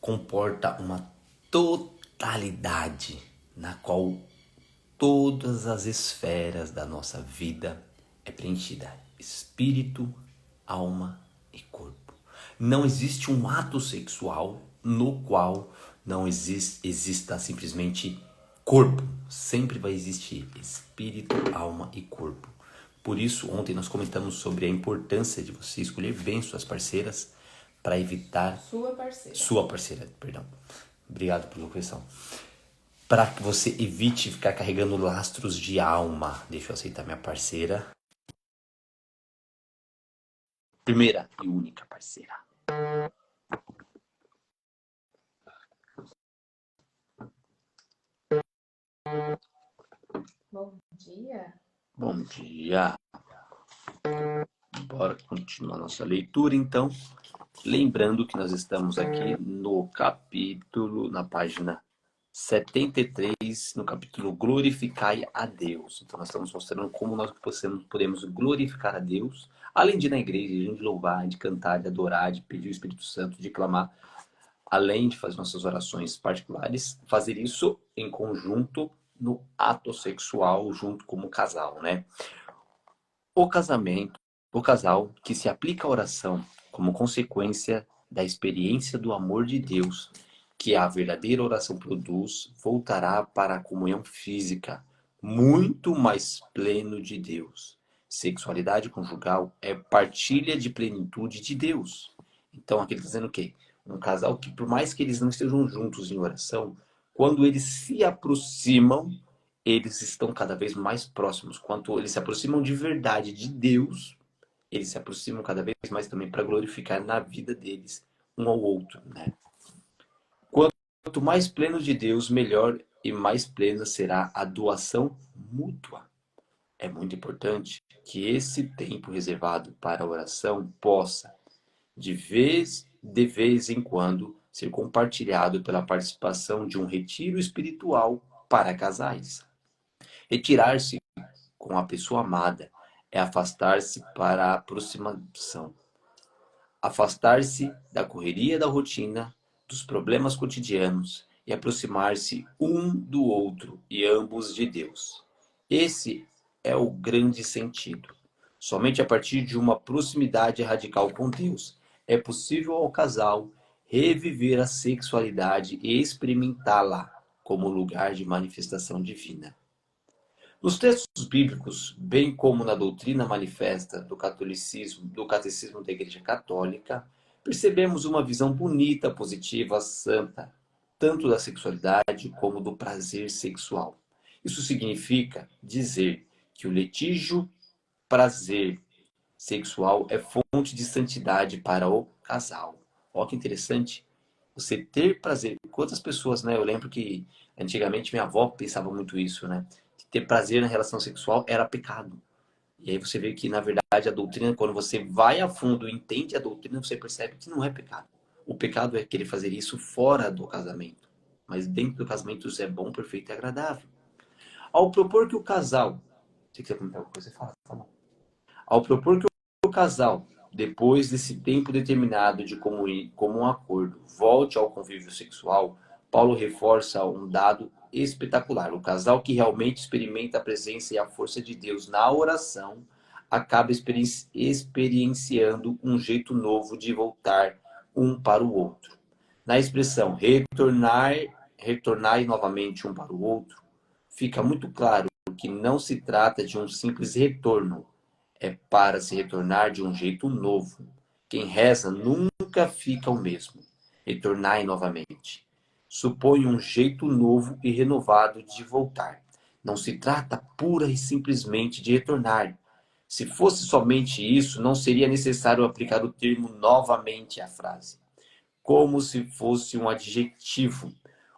comporta uma totalidade na qual todas as esferas da nossa vida é preenchida: espírito, alma e corpo. Não existe um ato sexual no qual não exista simplesmente corpo. Sempre vai existir espírito, alma e corpo. Por isso, ontem nós comentamos sobre a importância de você escolher bem suas parceiras para evitar... Sua parceira, perdão. Obrigado pela correção. Para que você evite ficar carregando lastros de alma. Deixa eu aceitar minha parceira. Primeira e única parceira. Bom dia. Bom dia. Bora continuar nossa leitura, então. Lembrando que nós estamos aqui no capítulo, na página 73, no capítulo Glorificai a Deus. Então nós estamos mostrando como nós podemos glorificar a Deus, além de ir na igreja, de louvar, de cantar, de adorar, de pedir o Espírito Santo, de clamar, além de fazer nossas orações particulares, fazer isso em conjunto no ato sexual, junto como casal, né? O casamento, o casal que se aplica a oração como consequência da experiência do amor de Deus, que a verdadeira oração produz, voltará para a comunhão física, muito mais pleno de Deus. Sexualidade conjugal é partilha de plenitude de Deus. Então aqui ele está dizendo o quê? Um casal que, por mais que eles não estejam juntos em oração, quando eles se aproximam, eles estão cada vez mais próximos. Quanto eles se aproximam de verdade de Deus, eles se aproximam cada vez mais também para glorificar na vida deles um ao outro, né? Quanto mais pleno de Deus, melhor e mais plena será a doação mútua. É muito importante que esse tempo reservado para a oração possa, de vez em quando, ser compartilhado pela participação de um retiro espiritual para casais. Retirar-se com a pessoa amada é afastar-se para a aproximação. Afastar-se da correria da rotina, dos problemas cotidianos e aproximar-se um do outro e ambos de Deus. Esse é o grande sentido. Somente a partir de uma proximidade radical com Deus é possível ao casal reviver a sexualidade e experimentá-la como lugar de manifestação divina. Nos textos bíblicos, bem como na doutrina manifesta do catecismo da Igreja Católica, percebemos uma visão bonita, positiva, santa, tanto da sexualidade como do prazer sexual. Isso significa dizer que o litígio prazer sexual é fonte de santidade para o casal. Olha que interessante. Você ter prazer. Quantas pessoas, né? Eu lembro que antigamente minha avó pensava muito isso, né? Que ter prazer na relação sexual era pecado. E aí você vê que, na verdade, a doutrina, quando você vai a fundo e entende a doutrina, você percebe que não é pecado. O pecado é querer fazer isso fora do casamento. Mas dentro do casamento isso é bom, perfeito e agradável. Ao propor que o casal... Se você quiser comentar alguma coisa, fala, tá bom. Ao propor que o casal, depois desse tempo determinado de comum acordo, volte ao convívio sexual, Paulo reforça um dado espetacular. O casal que realmente experimenta a presença e a força de Deus na oração acaba experienciando um jeito novo de voltar um para o outro. Na expressão retornar novamente um para o outro, fica muito claro que não se trata de um simples retorno, é para se retornar de um jeito novo. Quem reza nunca fica o mesmo. Retornai novamente. Supõe um jeito novo e renovado de voltar. Não se trata pura e simplesmente de retornar. Se fosse somente isso, não seria necessário aplicar o termo novamente à frase, como se fosse um adjetivo.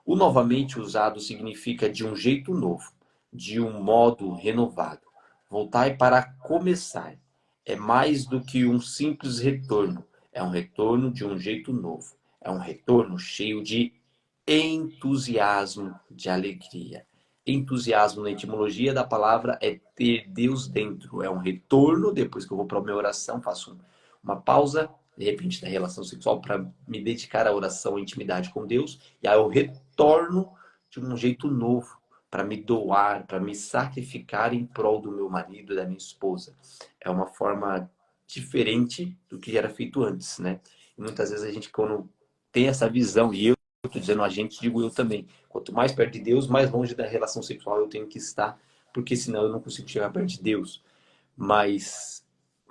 O novamente usado significa de um jeito novo, de um modo renovado. Voltai para começar. É mais do que um simples retorno. É um retorno de um jeito novo. É um retorno cheio de entusiasmo, de alegria. Entusiasmo na etimologia da palavra é ter Deus dentro. É um retorno, depois que eu vou para a minha oração, faço uma pausa de repente, da relação sexual para me dedicar à oração, à intimidade com Deus. E aí eu retorno de um jeito novo para me doar, para me sacrificar em prol do meu marido, da minha esposa. É uma forma diferente do que era feito antes, né? E muitas vezes a gente, quando tem essa visão, e eu estou dizendo a gente, digo eu também, quanto mais perto de Deus, mais longe da relação sexual eu tenho que estar, porque senão eu não consigo chegar perto de Deus. Mas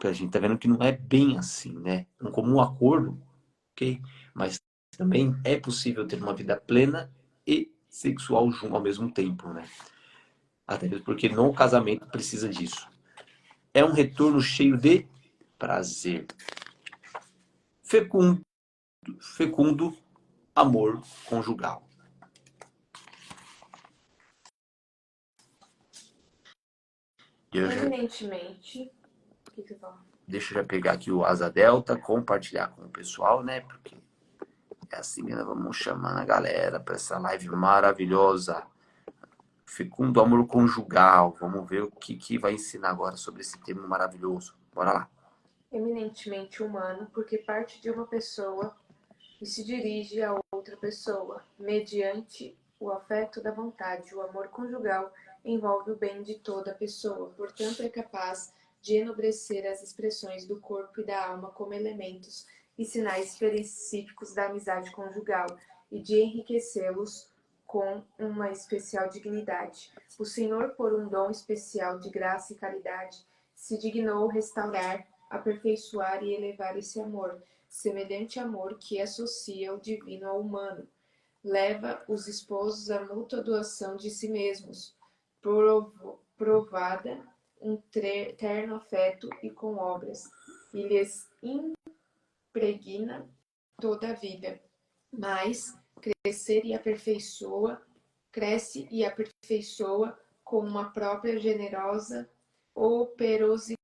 a gente tá vendo que não é bem assim, né? Um comum acordo, ok? Mas também é possível ter uma vida plena e sexual junto ao mesmo tempo, né? Até mesmo porque no casamento precisa disso. É um retorno cheio de prazer. Fecundo, fecundo amor conjugal. Eminentemente. O que você fala? Deixa eu já pegar aqui o Asa Delta, compartilhar com o pessoal, né? Porque é assim que nós vamos chamando a galera para essa live maravilhosa. Fecundo amor conjugal. Vamos ver o que vai ensinar agora sobre esse tema maravilhoso. Bora lá. Eminentemente humano, porque parte de uma pessoa e se dirige a outra pessoa, mediante o afeto da vontade. O amor conjugal envolve o bem de toda a pessoa, portanto é capaz de enobrecer as expressões do corpo e da alma como elementos e sinais específicos da amizade conjugal e de enriquecê-los com uma especial dignidade. O Senhor, por um dom especial de graça e caridade, se dignou restaurar, aperfeiçoar e elevar esse amor, semelhante amor que associa o divino ao humano, leva os esposos à mútua doação de si mesmos, provada um terno afeto e com obras, e lhes impregna toda a vida. Mas cresce e aperfeiçoa com uma própria generosa operosidade,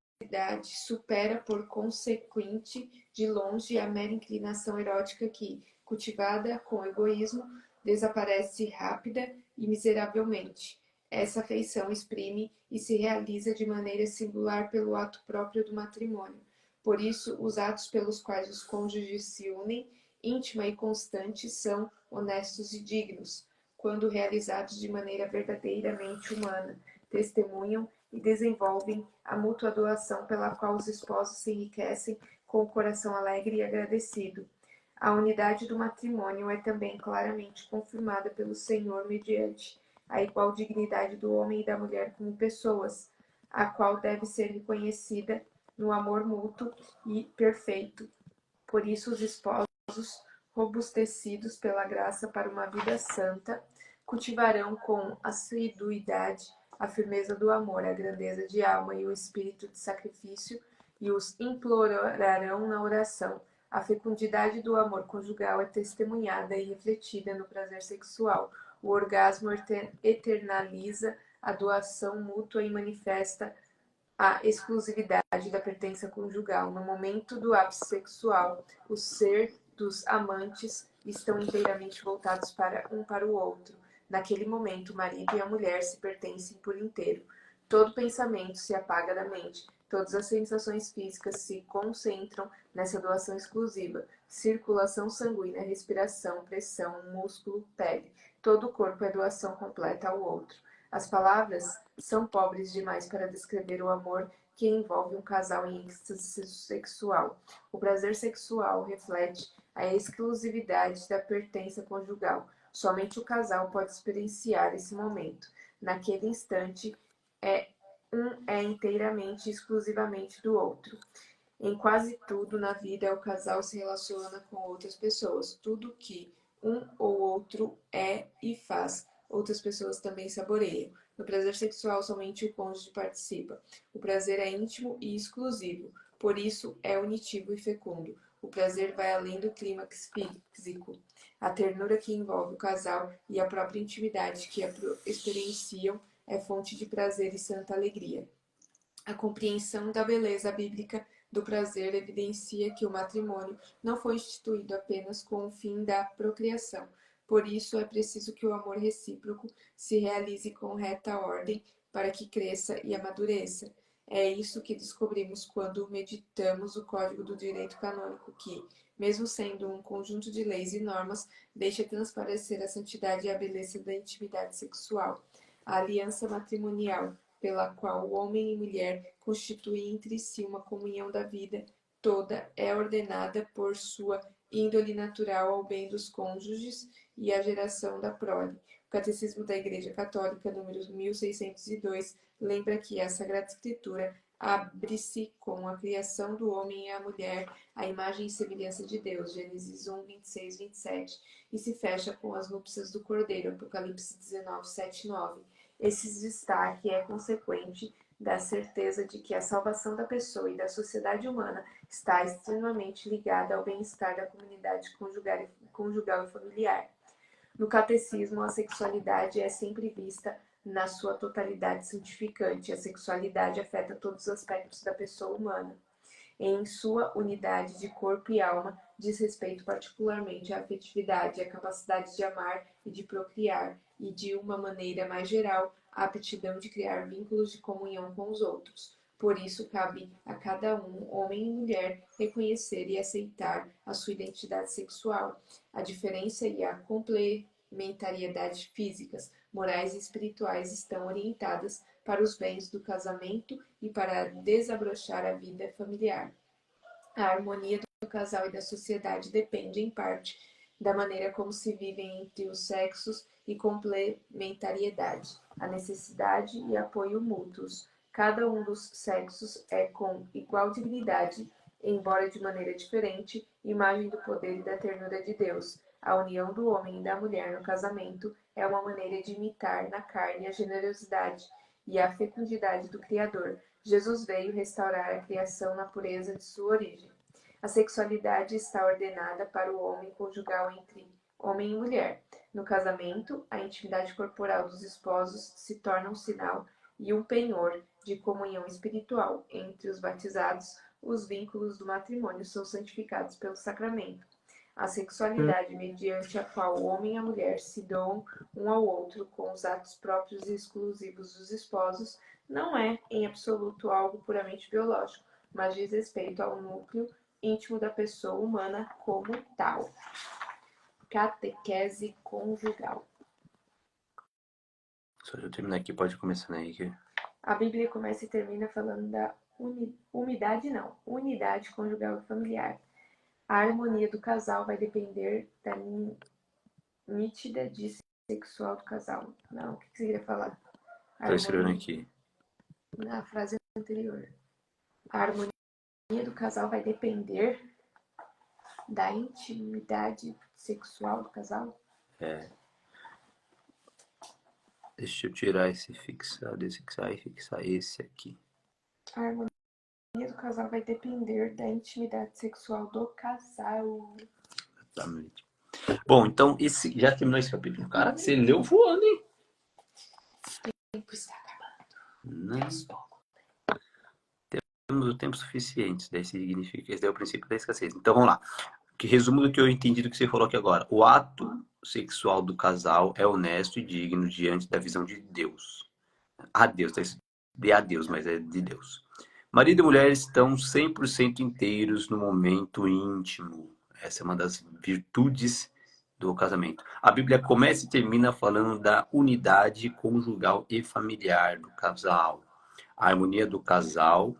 supera por consequente de longe a mera inclinação erótica que, cultivada com egoísmo, desaparece rápida e miseravelmente. Essa afeição exprime e se realiza de maneira singular pelo ato próprio do matrimônio. Por isso, os atos pelos quais os cônjuges se unem, íntima e constante, são honestos e dignos, quando realizados de maneira verdadeiramente humana, testemunham e desenvolvem a mútua doação pela qual os esposos se enriquecem com o coração alegre e agradecido. A unidade do matrimônio é também claramente confirmada pelo Senhor mediante a igual dignidade do homem e da mulher como pessoas, a qual deve ser reconhecida no amor mútuo e perfeito. Por isso, os esposos, robustecidos pela graça para uma vida santa, cultivarão com assiduidade a firmeza do amor, a grandeza de alma e o espírito de sacrifício, e os implorarão na oração. A fecundidade do amor conjugal é testemunhada e refletida no prazer sexual. O orgasmo eternaliza a doação mútua e manifesta a exclusividade da pertença conjugal. No momento do ápice sexual, o ser dos amantes estão inteiramente voltados para o outro. Naquele momento, o marido e a mulher se pertencem por inteiro. Todo pensamento se apaga da mente. Todas as sensações físicas se concentram nessa doação exclusiva. Circulação sanguínea, respiração, pressão, músculo, pele. Todo o corpo é doação completa ao outro. As palavras são pobres demais para descrever o amor que envolve um casal em êxtase sexual. O prazer sexual reflete a exclusividade da pertença conjugal. Somente o casal pode experienciar esse momento. Naquele instante, um é inteiramente e exclusivamente do outro. Em quase tudo na vida, o casal se relaciona com outras pessoas. Tudo que um ou outro é e faz, outras pessoas também saboreiam. No prazer sexual, somente o cônjuge participa. O prazer é íntimo e exclusivo, por isso é unitivo e fecundo. O prazer vai além do clímax físico. A ternura que envolve o casal e a própria intimidade que experienciam é fonte de prazer e santa alegria. A compreensão da beleza bíblica do prazer evidencia que o matrimônio não foi instituído apenas com o fim da procriação. Por isso, é preciso que o amor recíproco se realize com reta ordem para que cresça e amadureça. É isso que descobrimos quando meditamos o Código do Direito Canônico, que, mesmo sendo um conjunto de leis e normas, deixa transparecer a santidade e a beleza da intimidade sexual. A aliança matrimonial, pela qual o homem e mulher constituem entre si uma comunhão da vida toda, é ordenada por sua índole natural ao bem dos cônjuges e à geração da prole. O Catecismo da Igreja Católica, número 1602, lembra que a Sagrada Escritura abre-se com a criação do homem e a mulher, a imagem e semelhança de Deus, Gênesis 1, 26, 27, e se fecha com as núpcias do Cordeiro, Apocalipse 19, 7, 9. Esse destaque é consequente da certeza de que a salvação da pessoa e da sociedade humana está extremamente ligada ao bem-estar da comunidade conjugal e familiar. No catecismo, a sexualidade é sempre vista na sua totalidade santificante. A sexualidade afeta todos os aspectos da pessoa humana. Em sua unidade de corpo e alma, diz respeito particularmente à afetividade, à capacidade de amar e de procriar, e, de uma maneira mais geral, à aptidão de criar vínculos de comunhão com os outros. Por isso, cabe a cada um, homem e mulher, reconhecer e aceitar a sua identidade sexual, a diferença e a complementariedade físicas, morais e espirituais estão orientadas para os bens do casamento e para desabrochar a vida familiar. A harmonia do casal e da sociedade depende, em parte, da maneira como se vivem entre os sexos e complementariedade, a necessidade e apoio mútuos. Cada um dos sexos é, com igual dignidade, embora de maneira diferente, imagem do poder e da ternura de Deus. A união do homem e da mulher no casamento é uma maneira de imitar na carne a generosidade e a fecundidade do Criador. Jesus veio restaurar a criação na pureza de sua origem. A sexualidade está ordenada para o homem conjugal entre homem e mulher. No casamento, a intimidade corporal dos esposos se torna um sinal e um penhor de comunhão espiritual. Entre os batizados, os vínculos do matrimônio são santificados pelo sacramento. A sexualidade, mediante a qual o homem e a mulher se doam um ao outro com os atos próprios e exclusivos dos esposos, não é, em absoluto, algo puramente biológico, mas diz respeito ao núcleo íntimo da pessoa humana como tal. Catequese conjugal. Só eu terminar aqui, pode começar, né, Henrique? A Bíblia começa e termina falando da unidade conjugal e familiar. A harmonia do casal vai depender da nitidez sexual do casal. Não, o que você queria falar? Estou escrevendo aqui. Na frase anterior. A harmonia do casal vai depender da intimidade sexual do casal? É. Deixa eu tirar esse fixar e fixar esse aqui. A harmonia do casal vai depender da intimidade sexual do casal. Exatamente. Bom, então, já terminou esse capítulo. Cara, você leu voando, hein? O tempo está acabando. Não. Temos o tempo suficiente. Daí significa, esse é o princípio da escassez. Então, vamos lá. Que resumo do que eu entendi do que você falou aqui agora. O ato sexual do casal é honesto e digno diante da visão de Deus. A Deus, tá? De a Deus, mas é de Deus. Marido e mulher estão 100% inteiros no momento íntimo. Essa é uma das virtudes do casamento. A Bíblia começa e termina falando da unidade conjugal e familiar do casal. A harmonia do casal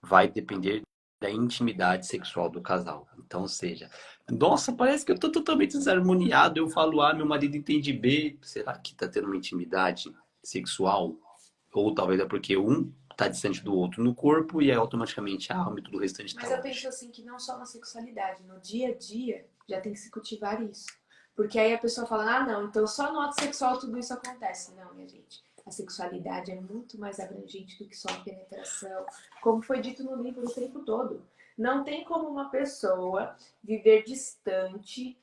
vai depender da intimidade sexual do casal. Então, ou seja, nossa, parece que eu tô totalmente desarmoniado. Eu falo A, meu marido entende B. Será que tá tendo uma intimidade sexual? Ou talvez é porque um tá distante do outro no corpo e aí automaticamente a alma e tudo o restante tá Mas eu longe. penso assim que não só na sexualidade, no dia a dia já tem que se cultivar isso. Porque aí a pessoa fala, ah, não, então só no ato sexual tudo isso acontece. Não, minha gente. A sexualidade é muito mais abrangente do que só a penetração, como foi dito no livro o tempo todo. Não tem como uma pessoa viver distante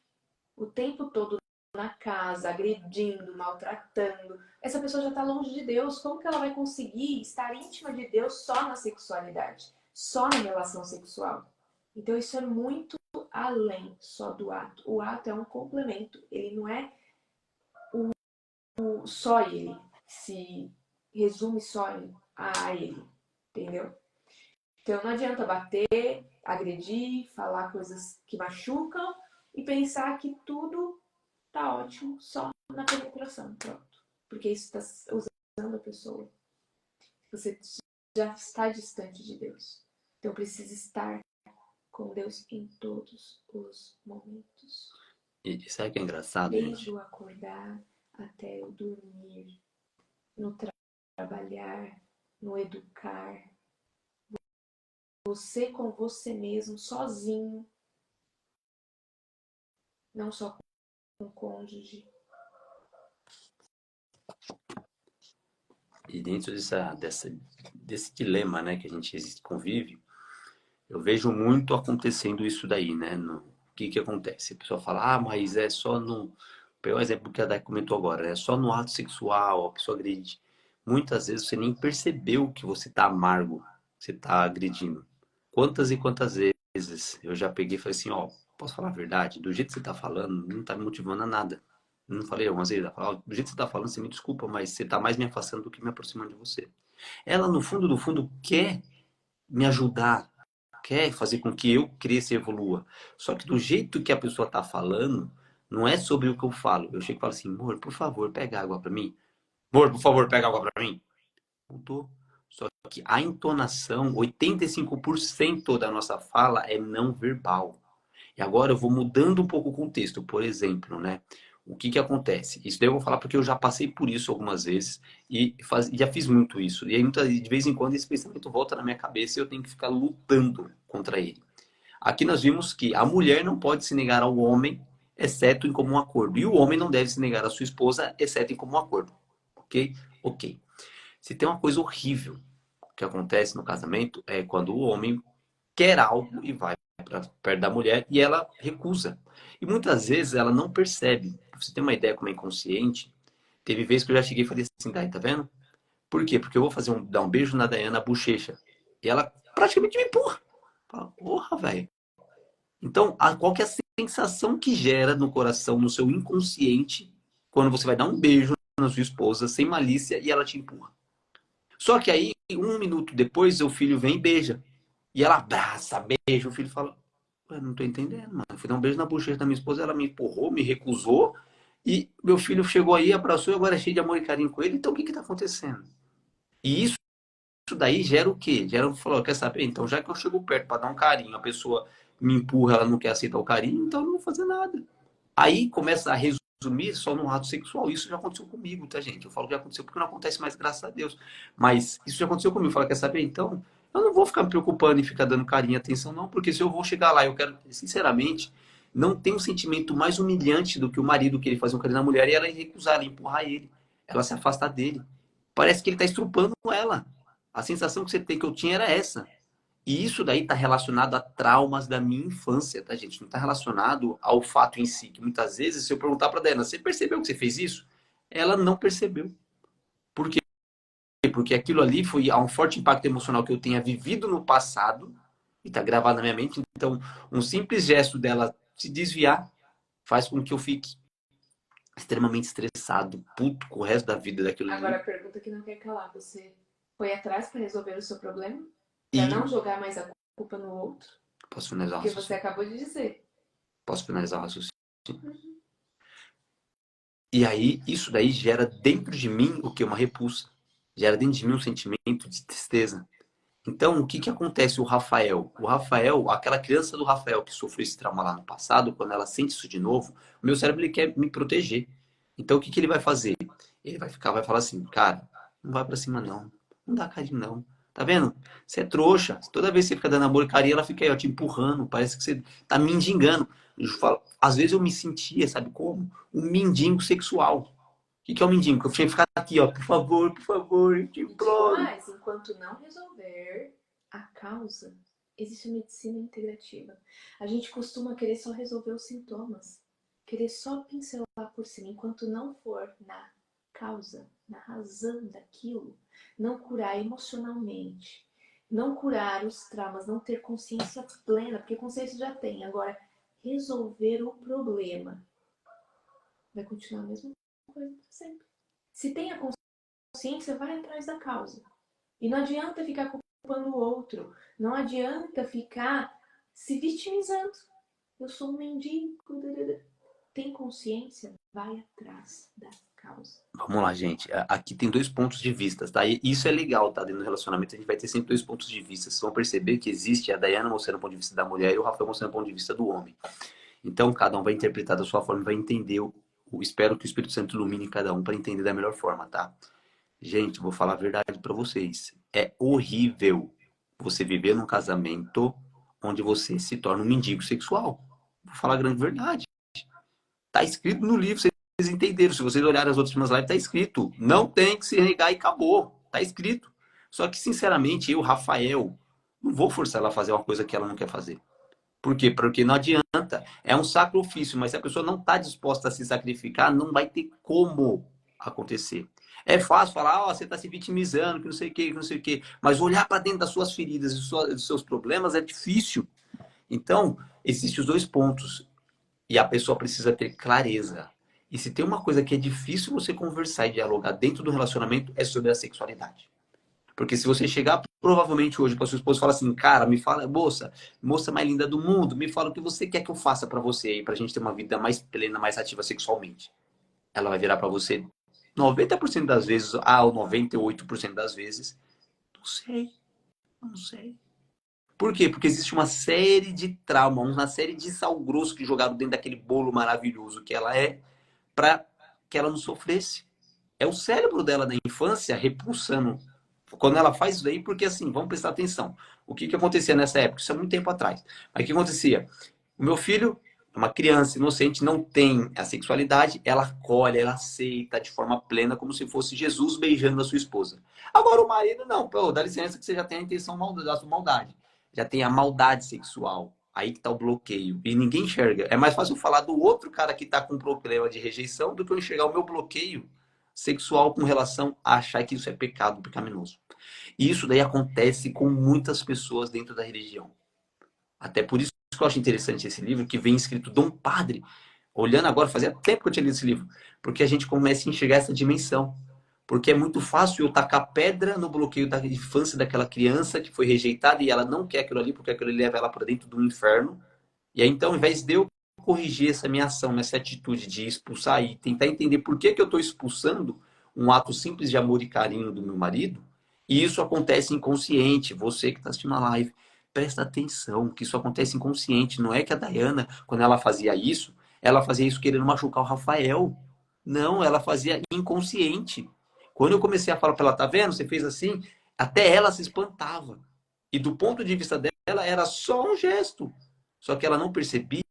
o tempo todo na casa, agredindo, maltratando. Essa pessoa já está longe de Deus. Como que ela vai conseguir estar íntima de Deus só na sexualidade? Só na relação sexual? Então isso é muito além só do ato. O ato é um complemento. Ele não é só ele. Se resume só a ele. entendeu? Então não adianta bater, agredir, falar coisas que machucam e pensar que tudo tá ótimo só na penetração, pronto. Porque isso está usando a pessoa. Você já está distante de Deus. Então precisa estar com Deus em todos os momentos. E sabe o que é engraçado, Desde gente? o acordar até o dormir, no trabalhar, no educar. Você com você mesmo, sozinho, não só com o cônjuge. E dentro desse dilema, né, que a gente convive, eu vejo muito acontecendo isso daí, né? O que que acontece? A pessoa fala, ah, mas é só no... Pelo exemplo que a Day comentou agora, é só no ato sexual, a pessoa agride. Muitas vezes você nem percebeu que você tá amargo, você tá agredindo. Quantas e quantas vezes eu já peguei e falei assim, ó, posso falar a verdade? Do jeito que você tá falando, não tá me motivando a nada. Não falei algumas vezes, ela fala, ó, do jeito que você tá falando, você me desculpa, mas você tá mais me afastando do que me aproximando de você. Ela, no fundo, do fundo, quer me ajudar, quer fazer com que eu cresça e evolua. Só que do jeito que a pessoa tá falando, não é sobre o que eu falo. Eu chego e falo assim, amor, por favor, pega água pra mim. Amor, por favor, pega água pra mim. Mudou. Só que a entonação, 85% da nossa fala é não verbal. E agora eu vou mudando um pouco o contexto. Por exemplo, né? O que que acontece? Isso daí eu vou falar porque eu já passei por isso algumas vezes e já fiz muito isso. E aí, de vez em quando, esse pensamento volta na minha cabeça e eu tenho que ficar lutando contra ele. Aqui nós vimos que a mulher não pode se negar ao homem, exceto em comum acordo. E o homem não deve se negar à sua esposa, exceto em comum acordo. Ok? Ok. Se tem uma coisa horrível que acontece no casamento, é quando o homem quer algo e vai para perto da mulher e ela recusa. E muitas vezes ela não percebe. Pra você ter uma ideia como é inconsciente, teve vezes que eu já cheguei e falei assim, tá vendo? Por quê? Porque eu vou dar um beijo na Dayana na bochecha. E ela praticamente me empurra. Fala, porra, velho. Então, qual que é a sensação que gera no coração, no seu inconsciente, quando você vai dar um beijo na sua esposa sem malícia e ela te empurra? Só que aí, um minuto depois, o filho vem e beija. E ela abraça, beija. O filho fala: eu não tô entendendo, mano. Eu fui dar um beijo na bochecha da minha esposa, ela me empurrou, me recusou. E meu filho chegou aí, abraçou e agora é cheio de amor e carinho com ele. Então o que que tá acontecendo? E isso daí gera o quê? Gera, falou, quer saber? Então já que eu chego perto para dar um carinho, a pessoa me empurra, ela não quer aceitar o carinho, então eu não vou fazer nada. Aí começa a resumir só no ato sexual. Isso já aconteceu comigo, tá, gente? Eu falo que já aconteceu porque não acontece mais, graças a Deus. Mas isso já aconteceu comigo. Fala, quer saber? Então, eu não vou ficar me preocupando em ficar dando carinho e atenção, não, porque se eu vou chegar lá, eu quero, sinceramente, não tem um sentimento mais humilhante do que o marido querer fazer um carinho na mulher e ela recusar, ela empurrar ele, ela se afastar dele. Parece que ele tá estrupando ela. A sensação que você tem que eu tinha era essa. E isso daí está relacionado a traumas da minha infância, tá, gente? Não está relacionado ao fato em si. Que muitas vezes, se eu perguntar para Diana, você percebeu que você fez isso? Ela não percebeu. Por quê? Porque aquilo ali foi um forte impacto emocional que eu tenha vivido no passado e está gravado na minha mente. Então, um simples gesto dela se desviar faz com que eu fique extremamente estressado, puto com o resto da vida daquilo Agora ali. a pergunta que não quer calar, você foi atrás para resolver o seu problema? Para E não jogar mais a culpa no outro? posso finalizar o Porque você raciocínio? acabou de dizer. Posso finalizar o raciocínio? E aí, isso daí gera dentro de mim o que? Uma repulsa. Gera dentro de mim um sentimento de tristeza. Então, o que que acontece o Rafael? O Rafael, aquela criança do Rafael que sofreu esse trauma lá no passado, quando ela sente isso de novo, o meu cérebro ele quer me proteger. Então, o que que ele vai fazer? Ele vai falar assim, cara, não vai pra cima não. Não dá carinho não. Tá vendo? Você é trouxa. Toda vez que você fica dando amor e carinho, ela fica aí, ó, te empurrando. Parece que você tá mendigando. Eu falo, às vezes eu me sentia, sabe como? Um mendigo sexual. O que que é um mendigo? Que eu tinha que ficar aqui, ó, por favor, eu te E digo imploro. mais, enquanto não resolver a causa, existe a medicina integrativa. A gente costuma querer só resolver os sintomas, querer só pincelar por cima, enquanto não for na causa, na razão daquilo, não curar emocionalmente, não curar os traumas, não ter consciência plena, porque consciência já tem. Agora, resolver o problema vai continuar a mesma coisa sempre. Se tem a consciência, vai atrás da causa. E não adianta ficar culpando o outro. Não adianta ficar se vitimizando. Eu sou um mendigo. Tem consciência? Vai atrás da causa. Vamos lá, gente. Aqui tem dois pontos de vista, tá? E isso é legal, tá? Dentro do relacionamento a gente vai ter sempre dois pontos de vista. Vocês vão perceber que existe a Dayana mostrando o ponto de vista da mulher e o Rafael mostrando o ponto de vista do homem. Então, cada um vai interpretar da sua forma e vai entender. Espero que o Espírito Santo ilumine cada um para entender da melhor forma, tá? Gente, vou falar a verdade para vocês. É horrível você viver num casamento onde você se torna um mendigo sexual. Vou falar a grande verdade. Tá escrito no livro, vocês entenderam. Se vocês olharem as outras lives, tá escrito. Não tem que se renegar e acabou. Tá escrito. Só que, sinceramente, eu, Rafael, não vou forçar ela a fazer uma coisa que ela não quer fazer. Por quê? Porque não adianta. É um sacrifício, mas se a pessoa não está disposta a se sacrificar, não vai ter como acontecer. É fácil falar, ó, você está se vitimizando, que não sei o quê, que não sei o quê. Mas olhar para dentro das suas feridas e dos seus problemas é difícil. Então, existem os dois pontos. E a pessoa precisa ter clareza. E se tem uma coisa que é difícil você conversar e dialogar dentro do relacionamento, é sobre a sexualidade. Porque se você chegar provavelmente hoje para sua esposa e falar assim, cara, me fala, moça mais linda do mundo, me fala o que você quer que eu faça para você aí, pra gente ter uma vida mais plena, mais ativa sexualmente. Ela vai virar para você 90% das vezes, ou 98% das vezes, não sei, não sei. Por quê? Porque existe uma série de traumas, uma série de sal grosso que jogaram dentro daquele bolo maravilhoso que ela é, para que ela não sofresse. É o cérebro dela na infância repulsando quando ela faz isso daí, porque assim, vamos prestar atenção. O que acontecia nessa época? Isso é muito tempo atrás. Mas o que acontecia? O meu filho, uma criança inocente, não tem a sexualidade, ela acolhe, ela aceita de forma plena, como se fosse Jesus beijando a sua esposa. Agora o marido, não, pô, dá licença que você já tem a intenção da maldade. Já tem a maldade sexual. Aí que tá o bloqueio. E ninguém enxerga. É mais fácil falar do outro cara que tá com problema de rejeição do que eu enxergar o meu bloqueio sexual com relação a achar que isso é pecado pecaminoso. E isso daí acontece com muitas pessoas dentro da religião. Até por isso que eu acho interessante esse livro, que vem escrito de um padre. Olhando agora, fazia tempo que eu tinha lido esse livro. Porque a gente começa a enxergar essa dimensão. Porque é muito fácil eu tacar pedra no bloqueio da infância daquela criança que foi rejeitada e ela não quer aquilo ali, porque aquilo ali leva ela para dentro do inferno. E aí, então, ao invés de eu corrigir essa minha ação, essa atitude de expulsar e tentar entender por que eu estou expulsando um ato simples de amor e carinho do meu marido, e isso acontece inconsciente. Você que está assistindo a live, presta atenção que isso acontece inconsciente. Não é que a Dayana, quando ela fazia isso querendo machucar o Rafael. Não, ela fazia inconsciente. Quando eu comecei a falar para ela, tá vendo? Você fez assim, até ela se espantava. E do ponto de vista dela, era só um gesto. Só que ela não percebia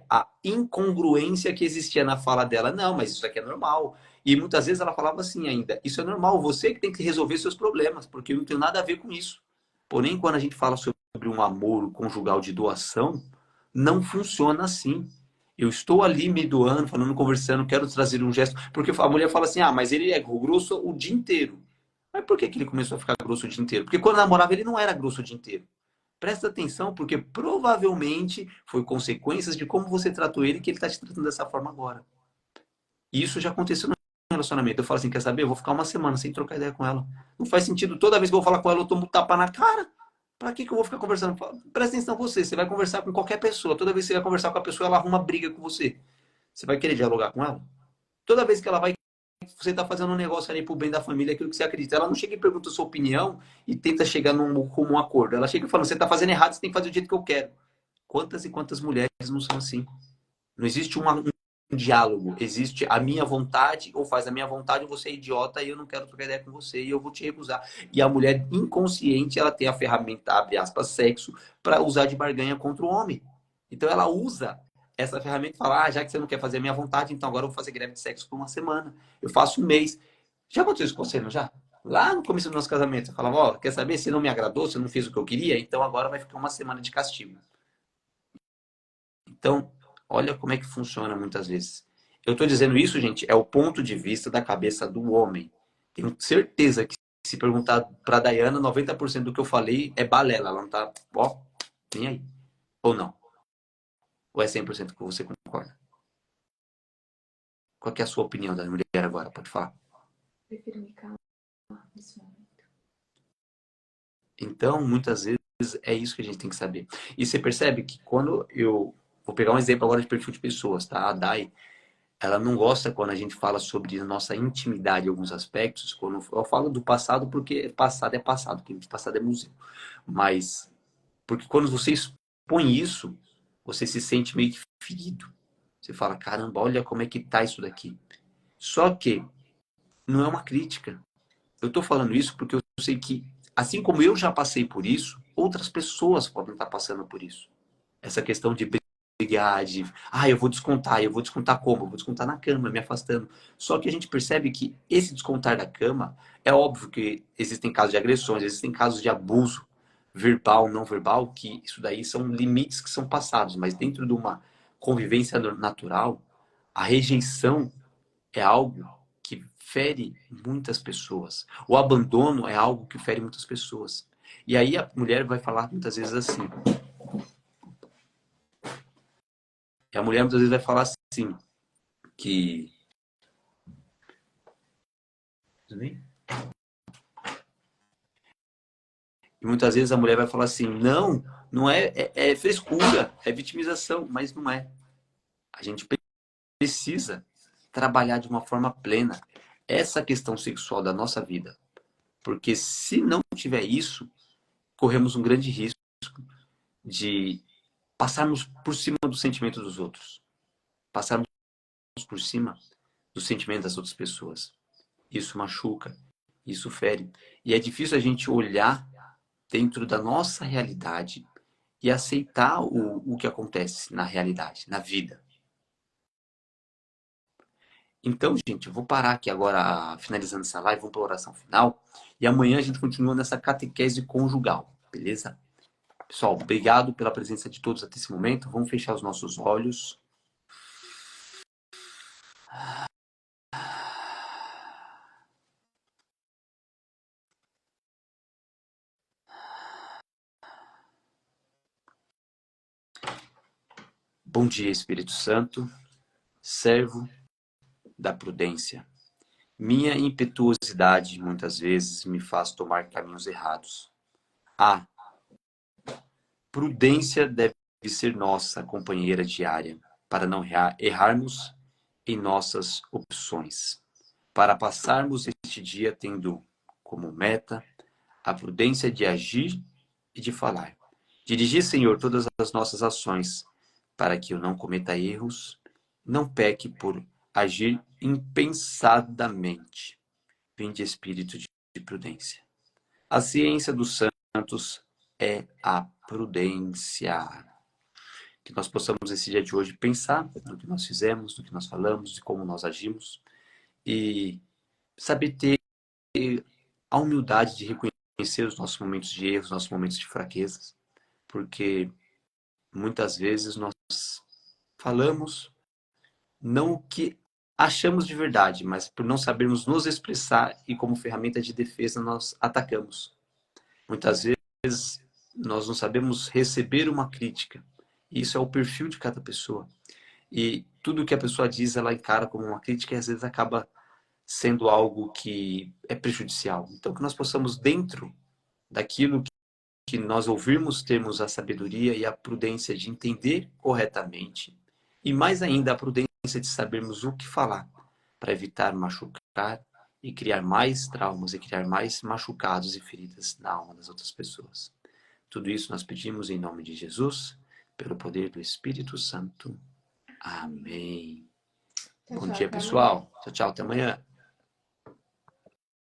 a incongruência que existia na fala dela. Não, mas isso aqui é normal. E muitas vezes ela falava assim ainda: isso é normal, você que tem que resolver seus problemas, porque eu não tenho nada a ver com isso. Porém, quando a gente fala sobre um amor conjugal de doação, não funciona assim. Eu estou ali me doando, falando, conversando, quero trazer um gesto. Porque a mulher fala assim: ah, mas ele é grosso o dia inteiro. Mas por que ele começou a ficar grosso o dia inteiro? Porque quando namorava ele não era grosso o dia inteiro. Presta atenção, porque provavelmente foi consequências de como você tratou ele que ele está te tratando dessa forma agora. E isso já aconteceu no relacionamento. Eu falo assim, quer saber? Eu vou ficar uma semana sem trocar ideia com ela. Não faz sentido. Toda vez que eu vou falar com ela, eu tomo tapa na cara. Pra que eu vou ficar conversando? Presta atenção você. Você vai conversar com qualquer pessoa. Toda vez que você vai conversar com a pessoa, ela arruma briga com você. Você vai querer dialogar com ela? Toda vez que ela vai, você está fazendo um negócio ali pro bem da família, aquilo que você acredita. Ela não chega e pergunta a sua opinião e tenta chegar num comum acordo. Ela chega e fala, você está fazendo errado, você tem que fazer do jeito que eu quero. Quantas e quantas mulheres não são assim? Não existe um diálogo. Existe a minha vontade, ou faz a minha vontade, ou você é idiota e eu não quero trocar ideia com você e eu vou te recusar. E a mulher inconsciente, ela tem a ferramenta, abre aspas, sexo, para usar de barganha contra o homem. Então ela usa essa ferramenta e fala, ah, já que você não quer fazer a minha vontade, então agora eu vou fazer greve de sexo por uma semana. Eu faço um mês. Já aconteceu isso com você, não já? Lá no começo do nosso casamento, você falava, ó, quer saber? Se não me agradou, se não fez o que eu queria, então agora vai ficar uma semana de castigo. Então, olha como é que funciona muitas vezes. Eu estou dizendo isso, gente, é o ponto de vista da cabeça do homem. Tenho certeza que se perguntar para a Dayana, 90% do que eu falei é balela. Ela não tá, ó, nem aí. Ou não? Ou é 100% que você concorda? Qual que é a sua opinião da mulher agora? Pode falar. Prefiro me calar nesse momento. Então, muitas vezes, é isso que a gente tem que saber. E você percebe que quando eu... Vou pegar um exemplo agora de perfil de pessoas, tá? A Dai, ela não gosta quando a gente fala sobre nossa intimidade em alguns aspectos. Quando eu falo do passado, porque passado é passado, porque passado é museu. Mas, porque quando você expõe isso, você se sente meio que ferido. Você fala, caramba, olha como é que tá isso daqui. Só que não é uma crítica. Eu tô falando isso porque eu sei que, assim como eu já passei por isso, outras pessoas podem estar passando por isso. Essa questão de brigar, eu vou descontar como? Eu vou descontar na cama, me afastando. Só que a gente percebe que esse descontar da cama, é óbvio que existem casos de agressões, existem casos de abuso verbal, não verbal, que isso daí são limites que são passados, mas dentro de uma convivência natural, a rejeição é algo que fere muitas pessoas. O abandono é algo que fere muitas pessoas. E aí a mulher vai falar muitas vezes assim, e a mulher muitas vezes vai falar assim, que... Tudo bem? E muitas vezes a mulher vai falar assim, não, não é, é frescura, é vitimização, mas não é. A gente precisa trabalhar de uma forma plena essa questão sexual da nossa vida. Porque se não tiver isso, corremos um grande risco de passarmos por cima do sentimento dos outros. Passarmos por cima do sentimento das outras pessoas. Isso machuca, isso fere. E é difícil a gente olhar dentro da nossa realidade e aceitar o que acontece na realidade, na vida. Então, gente, eu vou parar aqui agora, finalizando essa live, vamos para a oração final. E amanhã a gente continua nessa catequese conjugal, beleza? Pessoal, obrigado pela presença de todos até esse momento. Vamos fechar os nossos olhos. Bom dia, Espírito Santo, servo da prudência. Minha impetuosidade muitas vezes me faz tomar caminhos errados. A prudência deve ser nossa companheira diária, para não errarmos em nossas opções. Para passarmos este dia tendo como meta a prudência de agir e de falar. Dirigir, Senhor, todas as nossas ações, para que eu não cometa erros, não peque por agir impensadamente. Vinde espírito de prudência. A ciência dos santos é a prudência. Que nós possamos, esse dia de hoje, pensar no que nós fizemos, no que nós falamos, e como nós agimos, e saber ter a humildade de reconhecer os nossos momentos de erros, os nossos momentos de fraquezas, porque muitas vezes nós falamos não o que achamos de verdade, mas por não sabermos nos expressar e como ferramenta de defesa nós atacamos. Muitas vezes nós não sabemos receber uma crítica. Isso é o perfil de cada pessoa. E tudo que a pessoa diz, ela encara como uma crítica e às vezes acaba sendo algo que é prejudicial. Então, que nós possamos, dentro daquilo que nós ouvirmos, termos a sabedoria e a prudência de entender corretamente. E mais ainda, a prudência de sabermos o que falar, para evitar machucar e criar mais traumas e criar mais machucados e feridas na alma das outras pessoas. Tudo isso nós pedimos em nome de Jesus, pelo poder do Espírito Santo. Amém. Tchau, Bom tchau, dia, até amanhã. pessoal. Tchau, tchau. Até amanhã.